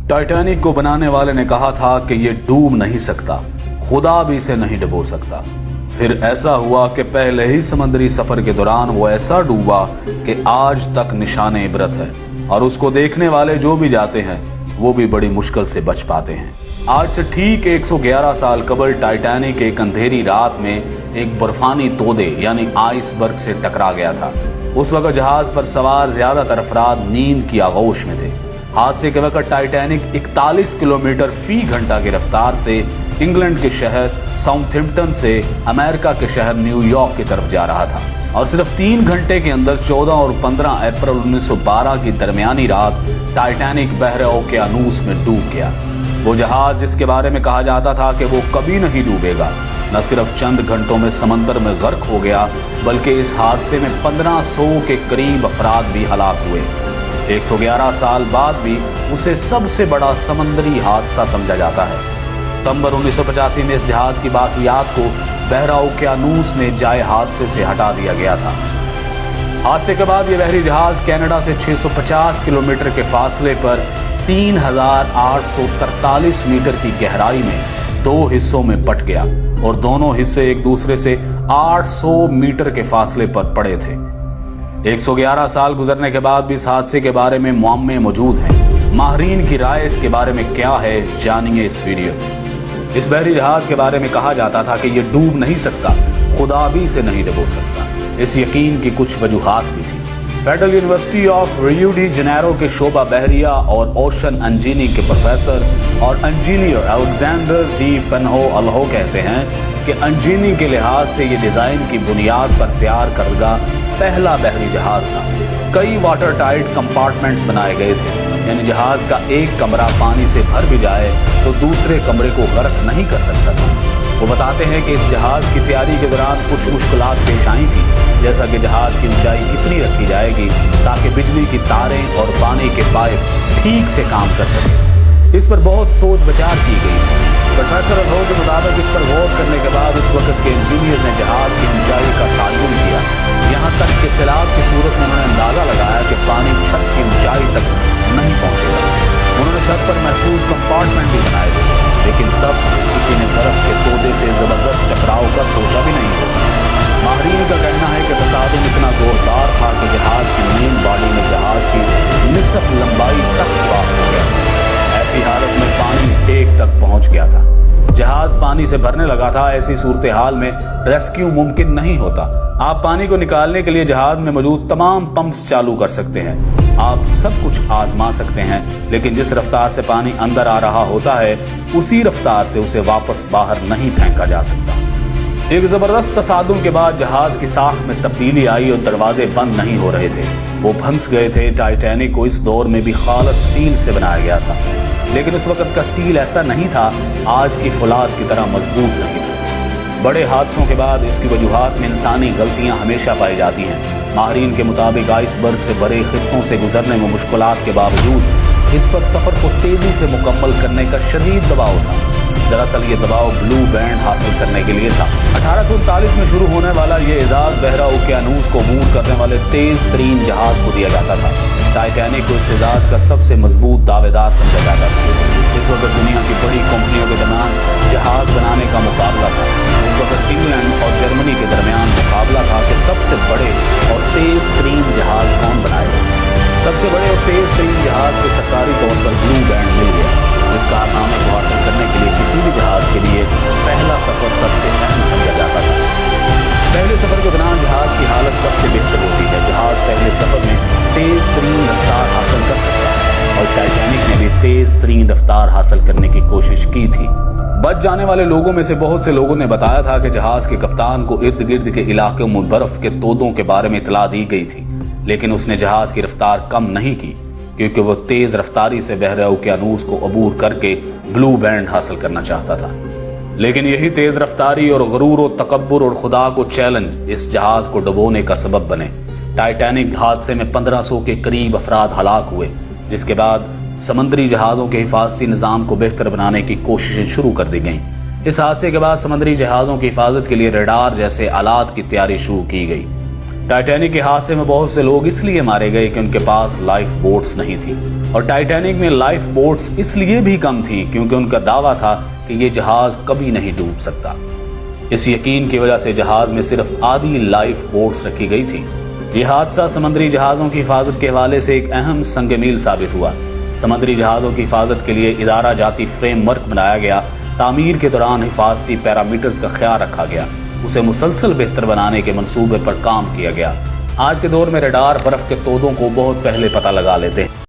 Titanic को बनाने वाले ने कहा था कि ये डूब नहीं सकता, खुदा भी इसे नहीं डुबो सकता। फिर ऐसा हुआ कि पहले ही समुद्री सफर के दौरान वो ऐसा डूबा कि आज तक निशाने इबरत है और उसको देखने वाले जो भी जाते हैं वो भी बड़ी मुश्किल से बच पाते हैं। आज से ठीक 111 साल कबल टाइटैनिक एक अंधेरी रात में एक बर्फानी तोदे यानी आइसबर्ग से टकरा गया था। उस वक्त जहाज पर सवार ज्यादातर अफराद नींद की आगोश में थे। हादसे के वक्त टाइटैनिक 41 किलोमीटर फी घंटा की रफ्तार से इंग्लैंड के शहर साउथहैम्पटन से अमेरिका के शहर न्यूयॉर्क की तरफ जा रहा था और सिर्फ 3 घंटे के अंदर 14 और 15 अप्रैल 1912 की दरमियानी रात टाइटैनिक बहरे ओकेयानूस में डूब गया। वो जहाज जिसके बारे में कहा जाता था कि वो कभी नहीं डूबेगा, न सिर्फ चंद घंटों में समंदर में गर्क हो गया बल्कि इस हादसे में 1500 के करीब अफराद भी हलाक हुए। 111 साल बाद भी उसे सबसे बड़ा समंदरी हादसा समझा जाता है। सितंबर 1985 में इस जहाज की बाकियात को बहरा ओकेयानूस में जाए हादसे से हटा दिया गया था। हादसे के बाद यह बहरी जहाज कनाडा से 650 किलोमीटर के फासले पर 3843 मीटर की गहराई में 2 हिस्सों में बट गया और दोनों हिस्से एक दूसरे से 800 मीटर के फासले पर पड़े थे। 111 साल गुजरने के बाद भी इस हादसे के बारे में मुअम्मे मौजूद हैं। माहिरीन की राय इसके बारे में क्या है, जानिए इस वीडियो में। इस बहरी जहाज के बारे में कहा जाता था कि यह डूब नहीं सकता, खुदा भी इसे नहीं डुबो सकता। इस यकीन की कुछ वजूहात भी थी। Federal university of Rio de Janeiro के शोबा बहरिया और ओशन इंजीनियरिंग के प्रोफेसर और इंजीनियर अलेक्जेंडर जी पेनहो अल्हो कहते हैं कि इंजीनियरिंग के लिहाज से ये डिजाइन की बुनियाद पर तैयार करदा पहला बहरी जहाज था। कई वाटर टाइट कंपार्टमेंट्स बनाए गए थे, यानी जहाज का एक कमरा पानी से भर भी जाए तो दूसरे कमरे को गर्क नहीं कर सकता था। वो बताते हैं कि इस जहाज की तैयारी के दौरान कुछ मुश्किलात पेश आई थी, जैसा कि जहाज की ऊंचाई इतनी रखी जाएगी ताकि बिजली की तारें और पानी के पाइप ठीक से काम कर सकें। इस पर बहुत सोच विचार की गई। प्रोफेसर अल्हो के मुताबिक इस पर गौर करने के बाद उस वक्त के इंजीनियर ने जहाज की ऊंचाई का तायुन किया। यहाँ तक कि सैलाब की सूरत में उन्होंने अंदाजा लगाया कि पानी छत की ऊंचाई तक नहीं पहुंचेगा। उन्होंने छत पर महफूज कंपार्टमेंट भी बनाए थे, लेकिन तब किसी ने बर्फ के तोदे से जबरदस्त टकराव का सोचा भी नहीं होगा। माहिरीन का कहना है कि तसादुम इतना जोरदार था कि जहाज की मेन बॉडी में जहाज की निसफ लंबाई तक सुराख हो गया। ऐसी हालत में पानी टेक तक पहुंच गया था। जहाज पानी से भरने लगा था। ऐसी सूरत हाल में रेस्क्यू मुमकिन नहीं होता। आप पानी को निकालने के लिए जहाज में मौजूद तमाम पंप्स चालू कर सकते हैं, आप सब कुछ आजमा सकते हैं, लेकिन जिस रफ्तार से पानी अंदर आ रहा होता है उसी रफ्तार से उसे वापस बाहर नहीं फेंका जा सकता। एक जबरदस्त तसादुम के बाद जहाज की साख में तब्दीली आई और दरवाजे बंद नहीं हो रहे थे, वो फंस गए थे। टाइटैनिक को इस दौर में भी खालस स्टील से बनाया गया था, लेकिन उस वक्त का स्टील ऐसा नहीं था, आज की फौलाद की तरह मजबूत नहीं था। बड़े हादसों के बाद इसकी वजूहात में इंसानी गलतियां हमेशा पाई जाती हैं। माहिरीन के मुताबिक आइसबर्ग से भरे खित्तों से गुजरने में मुश्किलात के बावजूद इस पर सफर को तेजी से मुकम्मल करने का शदीद दबाव था। दरअसल ये दबाव ब्लू बैंड हासिल करने के लिए था। 1839 में शुरू होने वाला ये एजाज बहरा ओकेयानूस को अबूर करने वाले तेज तरीन जहाज को दिया जाता था। टाइटैनिक को इस एजाज का सबसे मजबूत दावेदार समझा जाता था। इस वक्त दुनिया की बड़ी कंपनियों के दरमियान जहाज बनाने का मुकाबला था। उस वक्त इंग्लैंड और जर्मनी के दरमियान मुकाबला था कि सबसे बड़े और तेज तरीन जहाज कौन बनाएगा। सबसे बड़े और तेज तरीन जहाज को सरकारी तौर पर ब्लू बैंड मिल गया। इस कारनामे को हासिल करने के लिए किसी भी जहाज के लिए पहला सफर सबसे अहम समझा जाता था। पहले सफर के दौरान जहाज की हालत सबसे बेहतर होती है। जहाज पहले सफर में तेज तरीन रफ्तार हासिल कर सकता है और टाइटैनिक ने भी तेज तरीन रफ्तार हासिल करने की कोशिश की थी। बच जाने वाले लोगों में से बहुत से लोगों ने बताया था कि जहाज के कप्तान को इर्द गिर्द के इलाके में बर्फ के तोदों के बारे में इतला दी गई थी, लेकिन उसने जहाज की रफ्तार कम नहीं की क्योंकि वो तेज रफ्तारी से बहरे ओकेयानूस को अबूर करके ब्लू बैंड हासिल करना चाहता था। लेकिन यही तेज रफ्तारी और गरूर और तकब्बुर और खुदा को चैलेंज इस जहाज को डुबोने का सबब बने। टाइटैनिक हादसे में 1500 के करीब अफराद हलाक हुए, जिसके बाद समंदरी जहाजों के हिफाजती निज़ाम को बेहतर बनाने की कोशिशें शुरू कर दी गईं। इस हादसे के बाद समंदरी जहाजों की हिफाजत के लिए रडार जैसे आलात की तैयारी शुरू की गई। टाइटैनिक के हादसे में बहुत से लोग इसलिए मारे गए कि उनके पास लाइफ बोट्स नहीं थी, और टाइटैनिक में लाइफ बोट्स इसलिए भी कम थी क्योंकि उनका दावा था कि ये जहाज कभी नहीं डूब सकता। इस यकीन की वजह से जहाज में सिर्फ आधी लाइफ बोट्स रखी गई थी। यह हादसा समुद्री जहाजों की हिफाजत के हवाले से एक अहम संग-ए-मील साबित हुआ। समुद्री जहाजों की हिफाजत के लिए इदारा जाती फ्रेमवर्क बनाया गया। तामीर के दौरान हिफाजती पैरामीटर्स का ख्याल रखा गया। उसे मुसलसल बेहतर बनाने के मंसूबे पर काम किया गया। आज के दौर में रडार बर्फ के तोदों को बहुत पहले पता लगा लेते हैं।